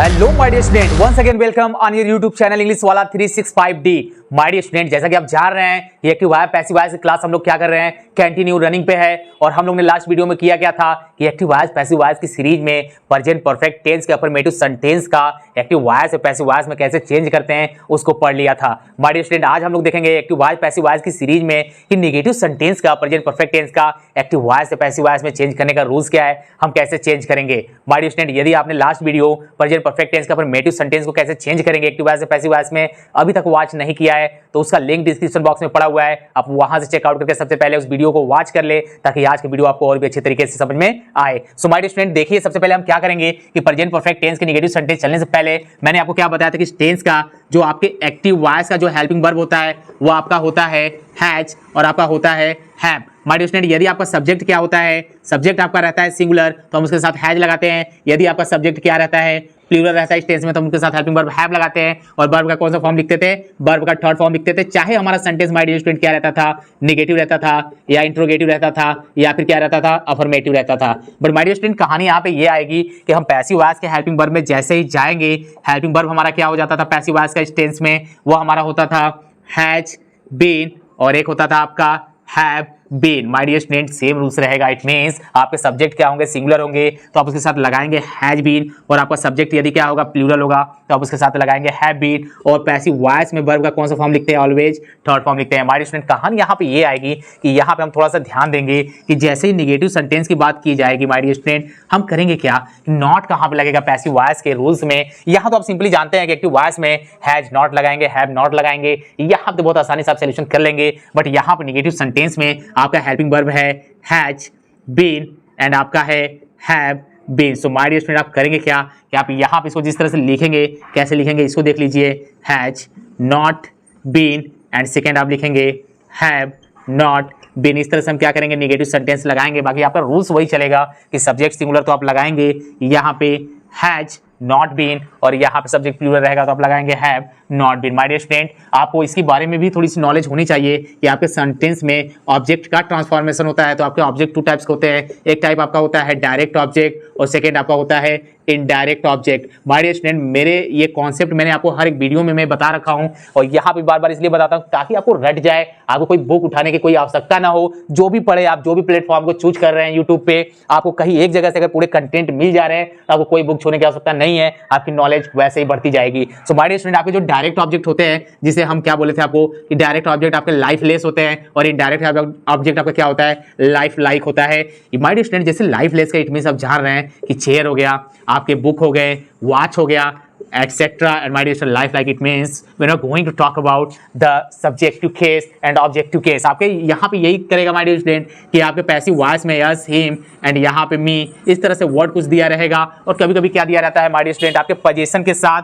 Hello my dear student, once again welcome on your YouTube channel English वाला 365D। My dear student, जैसा कि आप जान रहे हैं ये एक्टिव वाइज पैसिव वाइज की क्लास हम लोग क्या कर रहे हैं, कंटिन्यू रनिंग पे है। और हम लोग ने लास्ट वीडियो में किया क्या था कि एक्टिव वाइज पैसिव वाइज की सीरीज में प्रेजेंट परफेक्ट टेंस के अफर्मेटिव सेंटेंस का एक्टिव वाइज से पैसिव वाइज में कैसे चेंज करते हैं उसको पढ़ लिया था। माय डियर स्टूडेंट, आज हम लोग देखेंगे एक्टिव वाइज पैसिव वाइज की सीरीज में कि नेगेटिव सेंटेंस का प्रेजेंट परफेक्ट टेंस का एक्टिव वाइज से पैसिव वाइज में चेंज करने का रूल्स क्या है, हम कैसे चेंज करेंगे। माय डियर स्टूडेंट, यदि आपने last video present perfect tense का अफर्मेटिव सेंटेंस को कैसे चेंज करेंगे एक्टिव वाइज से पैसिव वाइज में अभी तक वॉच नहीं किया है तो उसका लिंक डिस्क्रिप्शन बॉक्स में पड़ा हुआ है, आप वहां से चेकआउट करके सबसे पहले उस वीडियो को वॉच कर ले ताकि आज की वीडियो आपको और भी अच्छे तरीके से समझ में आए। सो माय डियर स्टूडेंट, देखिए सबसे पहले हम क्या करेंगे कि प्रेजेंट परफेक्ट टेंस के नेगेटिव सेंटेंस चलने से पहले मैंने आपको क्या बताया था कि टेंस का जो आपके एक्टिव वॉइस का जो हेल्पिंग वर्ब होता है वो आपका होता है हैज और आपका होता है हैव। माय डियर स्टूडेंट, यदि आपका सब्जेक्ट क्या होता है, सब्जेक्ट आपका रहता है सिंगुलर तो हम उसके साथ हैज लगाते हैं। यदि आपका सब्जेक्ट क्या रहता है, प्लूरल रहता है इस टेंस में तो हम उनके साथ हेल्पिंग वर्ब हैव लगाते हैं। और वर्ब का कौन सा फॉर्म लिखते थे, वर्ब का थर्ड फॉर्म लिखते थे। चाहे हमारा सेंटेंस माय डियर स्टूडेंट क्या रहता था, नेगेटिव रहता था या इंट्रोगेटिव रहता था या फिर क्या रहता था, अफर्मेटिव रहता था। बट माय डियर स्टूडेंट, कहानी यहाँ पे ये आएगी कि हम पैसिव वॉइस के हेल्पिंग वर्ब में जैसे ही जाएंगे, हेल्पिंग वर्ब हमारा क्या हो जाता था पैसिव वॉइस का इस टेंस में, वो हमारा होता था हैज बीन और एक होता था आपका have been. My dear student, same rules रहेगा। इट मींस आपके सब्जेक्ट क्या होंगे, सिंगुलर होंगे तो आप उसके साथ लगाएंगे हैज बीन, और आपका सब्जेक्ट यदि क्या होगा, प्लूरल होगा तो आप उसके साथ लगाएंगे हैव बीन। और पैसिव वॉइस में वर्ब का कौन सा फॉर्म लिखते हैं, ऑलवेज थर्ड फॉर्म लिखते हैं। माय डियर स्टूडेंट, कहानी यहाँ पे ये आएगी कि यहाँ पे हम थोड़ा सा ध्यान देंगे कि जैसे ही निगेटिव सेंटेंस की बात की जाएगी माय डियर स्टूडेंट, हम करेंगे क्या, नॉट कहाँ पे लगेगा पैसिव वॉइस के रूल्स में। यहाँ तो आप सिंपली जानते हैं कि एक्टिव वॉइस में हैज नॉट लगाएंगे, हैव नॉट लगाएंगे, यहाँ पे बहुत आसानी से आप सोल्यूशन कर लेंगे। बट यहाँ पे निगेटिव सेंटेंस में आपका हेल्पिंग वर्ब है हैज बीन एंड आपका है have been. So my dear student, आप करेंगे क्या कि आप यहाँ पे इसको जिस तरह से लिखेंगे, कैसे लिखेंगे इसको देख लीजिए, has not been and second आप लिखेंगे हैव नॉट बीन। इस तरह से हम क्या करेंगे, नेगेटिव सेंटेंस लगाएंगे। बाकी आपका रूल्स वही चलेगा कि सब्जेक्ट सिंगुलर तो आप लगाएंगे यहाँ पे हैज नॉट बीन और यहाँ पे सब्जेक्ट प्लूरल रहेगा तो आप लगाएंगे have not been. My dear student, आपको इसके बारे में भी थोड़ी सी नॉलेज होनी चाहिए कि आपके सेंटेंस में ऑब्जेक्ट का ट्रांसफॉर्मेशन होता है। तो आपके ऑब्जेक्ट टू टाइप्स के होते हैं, एक टाइप आपका होता है डायरेक्ट ऑब्जेक्ट और सेकेंड आपका होता है indirect object. My dear student, मेरे ये कॉन्सेप्ट मैंने आपको हर एक वीडियो में मैं बता रखा हूँ और यहाँ पे बार बार इसलिए बताता हूँ ताकि आपको रट जाए, आपको कोई बुक उठाने की कोई आवश्यकता ना हो। जो भी पढ़े, आप जो भी प्लेटफॉर्म को चूज कर रहे हैं यूट्यूब पे, आपको कहीं एक जगह से अगर पूरे कंटेंट मिल जा रहे हैं तो आपको कोई बुक छोड़ने की आवश्यकता नहीं है, आपकी नॉलेज वैसे ही बढ़ती जाएगी। सो माय डियर स्टूडेंट, आपके जो डायरेक्ट ऑब्जेक्ट होते हैं, जिसे हम क्या बोले थे आपको कि डायरेक्ट ऑब्जेक्ट आपके लाइफलेस होते हैं और इनडायरेक्ट ऑब्जेक्ट आपका क्या होता है, लाइफ लाइक होता है। माय डियर स्टूडेंट, जैसे लाइफलेस का इट मींस आप जान रहे हैं कि चेयर हो गया, आपके बुक हो गए, वॉच हो गया, etc. And my dear student, life like it means we're not going to talk about the subjective case and objective case. आपके यहाँ पे यही करेगा my dear student कि आपके पैसिव वॉइस में यस, हिम एंड यहाँ पे मी इस तरह से वर्ड कुछ दिया रहेगा। और कभी कभी क्या दिया रहता है my dear student, आपके पोजीशन के साथ,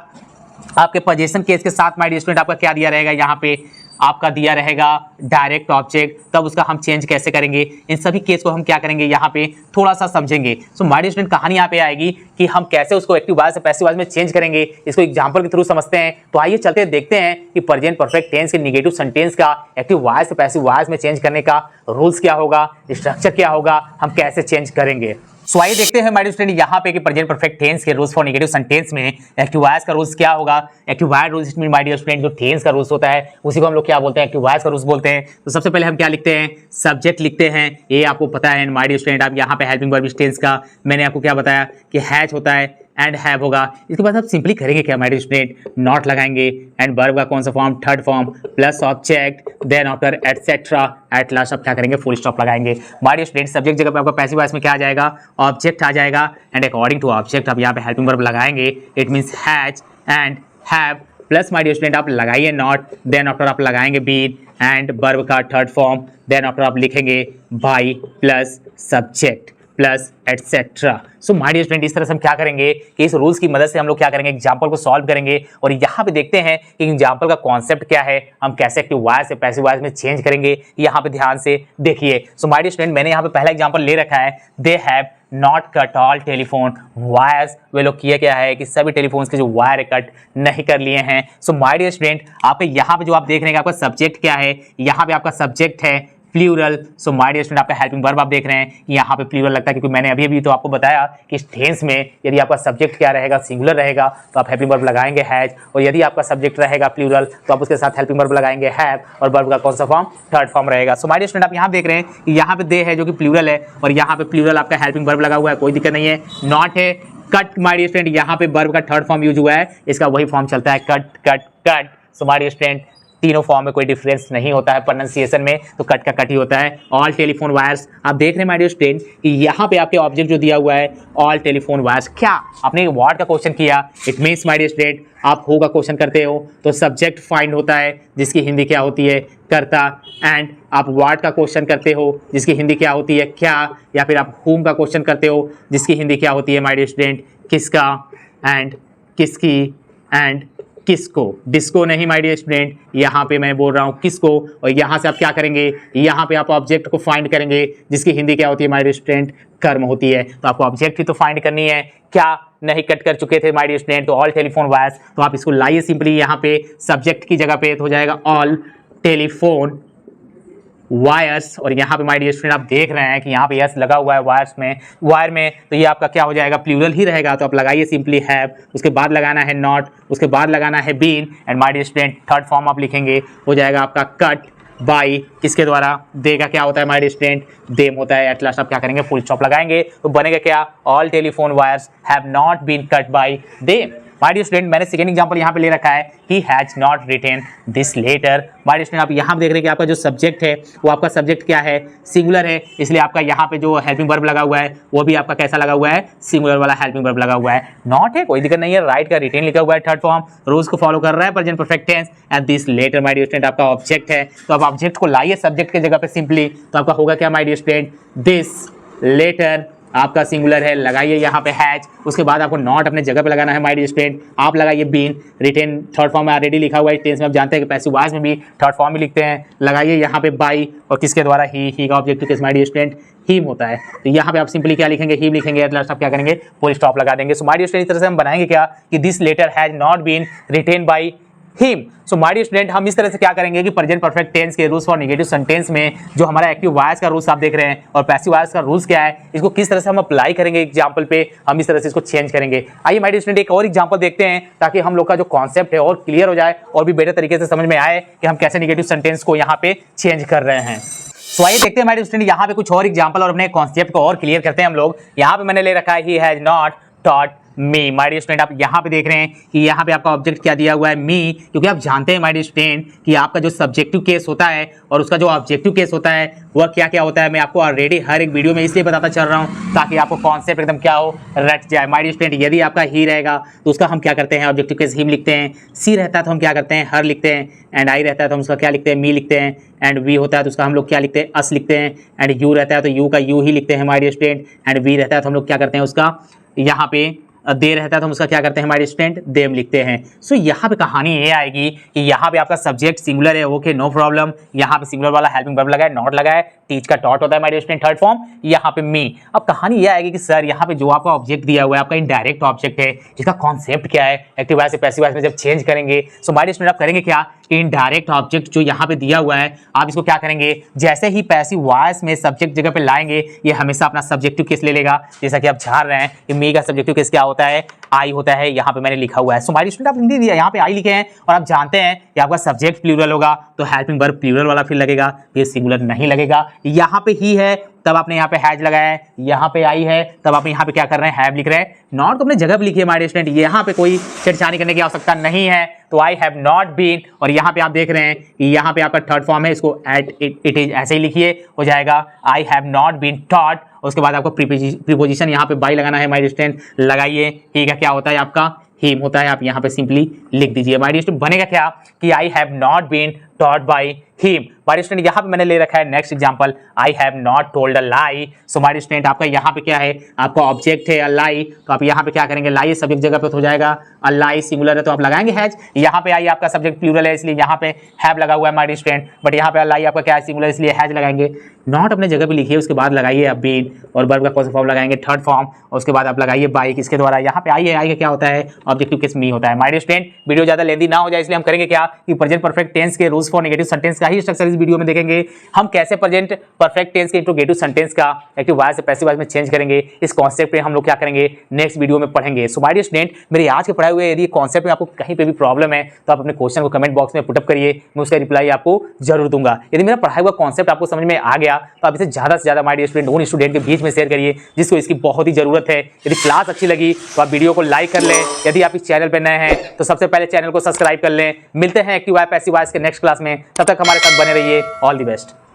आपके पोजीशन केस के साथ my dear student आपका क्या दिया रहेगा, यहाँ पे आपका दिया रहेगा डायरेक्ट ऑब्जेक्ट। तब उसका हम चेंज कैसे करेंगे, इन सभी केस को हम क्या करेंगे यहाँ पे थोड़ा सा समझेंगे। सो माय डियर स्टूडेंट, कहानी यहाँ पे आएगी कि हम कैसे उसको एक्टिव वॉइस से पैसिव वॉइस में चेंज करेंगे, इसको एग्जांपल के थ्रू समझते हैं। तो आइए चलते देखते हैं कि प्रेजेंट परफेक्ट टेंस के नेगेटिव सेंटेंस का एक्टिव वॉइस से पैसिव वॉइस में चेंज करने का रूल्स क्या होगा, स्ट्रक्चर क्या होगा, हम कैसे चेंज करेंगे। सो आइए देखते हैं माय डियर स्टूडेंट यहाँ पे कि प्रेजेंट परफेक्ट टेंस के रूल्स फॉर नेगेटिव सेंटेंस में एक्टिव वॉइस का रूल्स क्या होगा। Active voice rules it mean my dear student जो टेंस का रूल्स होता है उसी को हम लोग क्या बोलते हैं, एक्टिव वॉइस का रूल्स बोलते हैं। तो सबसे पहले हम क्या लिखते हैं, सब्जेक्ट लिखते हैं, ये आपको पता है माय डियर स्टूडेंट। आप यहाँ पे हेल्पिंग वर्ब टेंस का मैंने आपको क्या बताया कि हैज होता है एंड हैव होगा। इसके बाद आप सिंपली करेंगे क्या माय डियर स्टूडेंट, नॉट लगाएंगे एंड वर्ब का कौन सा form, third form plus object then after etcetera, at last आप क्या करेंगे, फुल स्टॉप लगाएंगे। माय डियर स्टूडेंट, सब्जेक्ट जगह पे आपका पैसिव वॉइस में क्या आ जाएगा, ऑब्जेक्ट आ जाएगा एंड अकॉर्डिंग टू ऑब्जेक्ट आप यहाँ पे हेल्पिंग वर्ब लगाएंगे। It means has and have plus my dear student आप लगाइए नॉट, देन आफ्टर आप लगाएंगे बीन एंड वर्ब का थर्ड फॉर्म, देन आफ्टर आप लिखेंगे by plus subject plus etcetera. So my dear student, इस तरह से हम क्या करेंगे कि इस रूल्स की मदद से हम लोग क्या करेंगे, एग्जांपल को सॉल्व करेंगे और यहाँ पे देखते हैं कि एग्जांपल का कॉन्सेप्ट क्या है, हम कैसे एक्टिव वॉइस से पैसिव वॉइस में चेंज करेंगे। यहाँ पे ध्यान से देखिए। सो माय डियर स्टूडेंट, मैंने यहाँ पे पहला एग्जांपल ले रखा है, they have not cut all telephone wires. वे लोग किए क्या है कि सभी टेलीफोन्स के जो वायर कट नहीं कर लिए हैं। सो माय डियर स्टूडेंट, आप यहाँ पे जो आप देख रहे हैं आपका सब्जेक्ट क्या है, यहाँ पे आपका सब्जेक्ट है plural. So my dear student, आपका हेल्पिंग वर्ब आप देख रहे हैं यहाँ पे प्लूरल लगता है, क्योंकि मैंने अभी तो आपको बताया कि टेंस में यदि आपका सब्जेक्ट क्या रहेगा, सिंगुलर रहेगा तो आप हेल्पिंग वर्ब लगाएंगे हैज, और यदि आपका सब्जेक्ट रहेगा प्लूरल तो आप उसके साथ हेल्पिंग वर्ब लगाएंगे हैव, और वर्ब का कौन सा फॉर्म, थर्ड फॉर्म रहेगा। सो माय डियर स्टूडेंट, आप यहाँ देख रहे हैं कि यहाँ पे दे है जो कि प्लूरल है, और यहाँ पे प्लूरल आपका हेल्पिंग वर्ब लगा हुआ है, कोई दिक्कत नहीं है। नॉट है, कट माय डियर स्टूडेंट, यहाँ पे वर्ब का थर्ड फॉर्म यूज हुआ है, इसका वही फॉर्म चलता है cut cut cut. So my dear student, तीनों फॉर्म में कोई डिफरेंस नहीं होता है प्रोनाउंसिएशन में, तो कट का कट ही होता है। ऑल टेलीफोन वायर्स, आप देख रहे हैं माय डियर स्टूडेंट कि यहाँ पे आपके ऑब्जेक्ट जो दिया हुआ है ऑल टेलीफोन वायर्स, क्या आपने वर्ड का क्वेश्चन किया, it means my dear student आप हु का क्वेश्चन करते हो तो सब्जेक्ट फाइंड होता है जिसकी हिंदी क्या होती है, करता, एंड आप वर्ड का क्वेश्चन करते हो जिसकी हिंदी क्या होती है, क्या, या फिर आप हुम का क्वेश्चन करते हो जिसकी हिंदी क्या होती है माय डियर स्टूडेंट, किसका, एंड किसकी, एंड किसको, डिस्को नहीं माय डियर स्टूडेंट, यहाँ पे मैं बोल रहा हूँ किसको, और यहाँ से आप क्या करेंगे, यहाँ पे आप ऑब्जेक्ट को फाइंड करेंगे जिसकी हिंदी क्या होती है माय डियर स्टूडेंट, कर्म होती है। तो आपको ऑब्जेक्ट ही तो फाइंड करनी है, क्या नहीं कट कर चुके थे माय डियर स्टूडेंट, तो ऑल टेलीफोन वायर्स, तो आप इसको लाइए सिंपली यहाँ पे सब्जेक्ट की जगह पे, तो हो जाएगा ऑल टेलीफोन वायर्स, और यहाँ पे माय डियर स्टूडेंट आप देख रहे हैं कि यहाँ पे यस लगा हुआ है वायर्स में, वायर में, तो ये आपका क्या हो जाएगा, प्लूरल ही रहेगा, तो आप लगाइए सिंपली हैव, उसके बाद लगाना है नॉट, उसके बाद लगाना है been, and my dear student third form आप लिखेंगे, हो जाएगा आपका कट बाई, किसके द्वारा, देगा क्या होता है माय डियर स्टूडेंट, देम होता है। एट लास्ट आप क्या करेंगे, फुल स्टॉप लगाएंगे, तो बनेगा क्या, all telephone wires have not been cut by them. My dear student, मैंने सेकंड एग्जांपल यहाँ पे ले रखा है, he has not written this letter. My dear student, आप यहाँ पे देख रहे हैं कि आपका जो सब्जेक्ट है वो आपका सब्जेक्ट क्या है, सिंगुलर है, इसलिए आपका यहाँ पे जो हेल्पिंग वर्ब लगा हुआ है वो भी आपका कैसा लगा हुआ है, सिंगुलर वाला हेल्पिंग वर्ब लगा हुआ है। नॉट है, कोई दिक्कत नहीं है, राइट का रिटेन लिखा हुआ है, थर्ड फॉर्म रूल्स को फॉलो कर रहा है, present perfect tense, and this letter my dear student आपका ऑब्जेक्ट है, तो आप ऑब्जेक्ट को लाइए सब्जेक्ट की जगह पे सिंपली, तो आपका होगा क्या my dear student, this letter आपका सिंगुलर है, लगाइए यहाँ पे हैज, उसके बाद आपको नॉट अपने जगह पे लगाना है माय डियर स्टूडेंट, आप लगाइए बीन, रिटेन थर्ड फॉर्म में ऑलरेडी लिखा हुआ है, टेंस में आप जानते हैं कि पैसिव वॉइस में भी थर्ड फॉर्म में लिखते हैं, लगाइए यहाँ पे बाई, और किसके द्वारा, ही का ऑब्जेक्टिव किस माय डियर स्टूडेंट, हीम होता है, तो यहाँ पे आप सिंपली क्या लिखेंगे, हीम लिखेंगे, एट लास्ट आप क्या करेंगे, फुल स्टॉप लगा देंगे। सो माय डियर स्टूडेंट, इस तरह से हम बनाएंगे क्या कि this letter has not been written by him. So my dear student, हम इस तरह से क्या करेंगे कि प्रेजेंट परफेक्ट टेंस के रूल्स फॉर नेगेटिव सेंटेंस में जो हमारा एक्टिव वॉइस का रूल्स आप देख रहे हैं और पैसिव वॉइस का रूल्स क्या है, इसको किस तरह से हम अप्लाई करेंगे एग्जांपल पे, हम इस तरह से इसको चेंज करेंगे। आइए माय डियर स्टूडेंट एक और एग्जांपल देखते हैं ताकि हम लोग का जो कॉन्सेप्ट है और क्लियर हो जाए और भी बेटर तरीके से समझ में आए कि हम कैसे नेगेटिव सेंटेंस को यहाँ पे चेंज कर रहे हैं। तो आइए देखते हैं माय डियर स्टूडेंट यहाँ पे कुछ और एग्जांपल और अपने कॉन्सेप्ट को और क्लियर करते हैं हम लोग। यहाँ पे मैंने ले रखा है he has not taught me. My dear student, आप यहाँ पे देख रहे हैं कि यहाँ पे आपका ऑब्जेक्ट क्या दिया हुआ है, मी, क्योंकि आप जानते हैं माय डियर स्टूडेंट कि आपका जो सब्जेक्टिव केस होता है और उसका जो ऑब्जेक्टिव केस होता है वह क्या क्या होता है, मैं आपको ऑलरेडी हर एक वीडियो में इसलिए बताता चल रहा हूँ ताकि आपको कॉन्सेप्ट एकदम क्या हो, रट जाए। माय डियर स्टूडेंट, यदि आपका ही रहेगा तो उसका हम क्या करते हैं, ऑब्जेक्टिव केस हिम लिखते हैं, सी रहता है तो हम क्या करते हैं, हर लिखते हैं, एंड आई रहता है तो हम उसका क्या लिखते हैं, मी लिखते हैं, एंड वी होता है तो उसका हम लोग क्या लिखते हैं, अस लिखते हैं, एंड यू रहता है तो यू का यू ही लिखते हैं my dear student, and we रहता है तो हम लोग क्या करते हैं, उसका यहाँ पे दे रहता है तो हम उसका क्या करते हैं हमारे स्टूडेंट, देम लिखते हैं। सो यहाँ पे कहानी ये आएगी कि यहाँ पे आपका सब्जेक्ट सिंगुलर है, ओके नो प्रॉब्लम, यहाँ पे सिंगुलर वाला हेल्पिंग वर्ब लगा है, नॉट लगा है, टीच का टॉट होता है हमारे स्टूडेंट थर्ड फॉर्म, यहाँ पे मी। अब कहानी ये आएगी कि सर यहाँ पे जो आपका ऑब्जेक्ट दिया हुआ है आपका इनडायरेक्ट ऑब्जेक्ट है, इसका कॉन्सेप्ट क्या है, एक्टिव वॉइस से पैसिव वॉइस में जब चेंज करेंगे सो हमारे स्टूडेंट आप करेंगे क्या कि इनडायरेक्ट ऑब्जेक्ट जो यहाँ पे दिया हुआ है आप इसको क्या करेंगे, जैसे ही पैसिव वॉइस में सब्जेक्ट जगह पे लाएंगे ये हमेशा अपना सब्जेक्टिव केस ले लेगा। जैसा कि आप जान रहे हैं कि मी का सब्जेक्टिव केस क्या होता है, आई होता है, यहाँ पे मैंने लिखा हुआ है। सो हमारे स्टूडेंट आप हिंदी दिया यहाँ पे आई लिखे हैं और आप जानते हैं कि आपका सब्जेक्ट प्लूरल होगा तो हेल्पिंग वर्ब प्लूरल वाला फिर लगेगा, फिर सिंगुलर नहीं लगेगा। यहाँ पे ही है तब आपने यहाँ पे हैज लगाया है, यहाँ पे आई है तब आप यहाँ पे क्या कर रहे हैं, हैव लिख रहे हैं। नॉट तो अपने जगह पे लिखिए हमारे स्टूडेंट, यहाँ पे कोई छेड़छाड़ी करने की आवश्यकता नहीं है, तो आई हैव नॉट बीन, और यहाँ पे आप देख रहे हैं कि यहाँ पे आपका थर्ड फॉर्म है, इसको एट इट इज ऐसे ही लिखिए, हो जाएगा I have not been taught. उसके बाद आपको प्रीपोजिशन यहाँ पे बाई लगाना है माय स्टूडेंट, लगाइए, ठीक है, क्या होता है आपका हिम होता है, आप यहाँ पे सिंपली लिख दीजिए। माय स्टूडेंट बनेगा क्या कि I have not been taught by him. My student यहाँ पे मैंने ले रखा है next example, I have not told a lie. So my student आपका यहाँ पे क्या है, आपका ऑब्जेक्ट है अ लाई, तो आप यहाँ पे क्या करेंगे, लाई सब्जेक्ट जगह पे हो जाएगा, अ लाई सिंगुलर है तो आप लगाएंगे हैज, यहाँ पे आई आपका सब्जेक्ट प्लूरल है इसलिए यहाँ पे हैव लगा हुआ है माय स्टूडेंट, बट यहाँ पे लाई आपका क्या है, सिंगुलर, इसलिए हैज लगाएंगे। नॉट अपने जगह पे लिखिए, उसके बाद लगाइए आप बीन, और वर्ब का कौन सा फॉर्म लगाएंगे, थर्ड फॉर्म, और उसके बाद आप लगाइए बाई, किसके द्वारा, यहाँ पे आई है, आई का क्या होता है, ऑब्जेक्टिव केस में ही होता है। माय डियर स्टूडेंट, वीडियो ज्यादा लेंदी ना हो जाए इसलिए हम करेंगे क्या कि प्रेजेंट परफेक्ट टेंस के रूल्स फॉर नेगेटिव सेंटेंस का ही स्ट्रक्चर इस वीडियो में देखेंगे। हम कैसे प्रेजेंट परफेक्ट टेंस के इंट्रोगेटिव सेंटेंस का एक्टिव वॉइस से पैसिव वॉइस में चेंज करेंगे, इस कॉन्सेप्ट पे हम लोग क्या करेंगे नेक्स्ट वीडियो में पढ़ेंगे। सो माय डियर स्टूडेंट, मेरे आज के पढ़ाए हुए यदि कॉन्सेप्ट में आपको कहीं पे भी प्रॉब्लम है तो आप अपने क्वेश्चन को कमेंट बॉक्स में पुटअप करिए, मैं उसका रिप्लाई आपको जरूर दूंगा। यदि मेरा पढ़ाया हुआ कॉन्सेप्ट आपको समझ में आ गया तो आप इसे ज्यादा से ज्यादा माय डियर स्टूडेंट उन स्टूडेंट के बीच में शेयर करिए जिसको इसकी बहुत ही जरूरत है। यदि क्लास अच्छी लगी तो आप वीडियो को लाइक कर लें। यदि आप इस चैनल पर नए हैं तो सबसे पहले चैनल को सब्सक्राइब कर लें। मिलते हैं एक्टिव वॉइस पैसिव वॉइस के नेक्स्ट क्लास में, तब तक हमारे साथ बने रहिए। All the best.